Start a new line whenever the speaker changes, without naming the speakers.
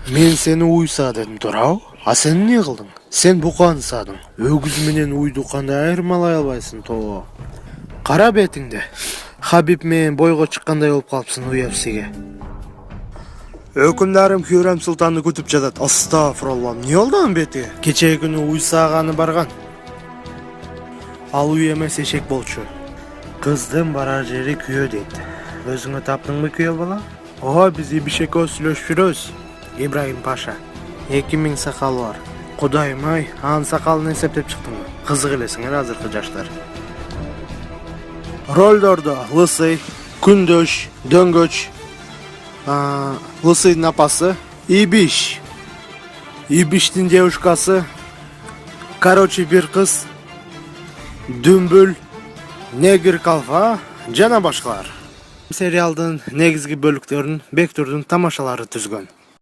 Мен сени уйса дедим туурабы? А сен эмне кылдың? Сен буканы садың. Өгүз менен уйду кандай айырмалай албайсың, то. Кара бетиңде. Хабиб менен бойго чыккандай болуп калыпсың UFC-ге. Өкүмдарым Хюррем Султанды күтүп жатат. Астагфирулла. Эмне болду анын бети? Кечээ күнү уйсаганы барган. Ал уй эмес эшек болчу. Кыздын барар жери күйөө дейт. Өзүңө таптыңбы күйөө бала? Ооба, биз Ибишекке сүйлөшүп жүрөбүз. Ибрагим Паша. 2000 сакалы бар. Кудайым ай, анын сакалын эсептеп чыктыңбы? Кызык элесиңер азыркы жаштар. Ролдордо Лысый, Күндөш, Дөңгөч, Лысыйдын апасы, Ибиш, Ибиштин девушкасы, короче бир кыз, Дүмбүл, Негир Калфа жана башкалар. Сериалдын негизги бөлүктөрүн Бектурдун тамашалары түзгөн.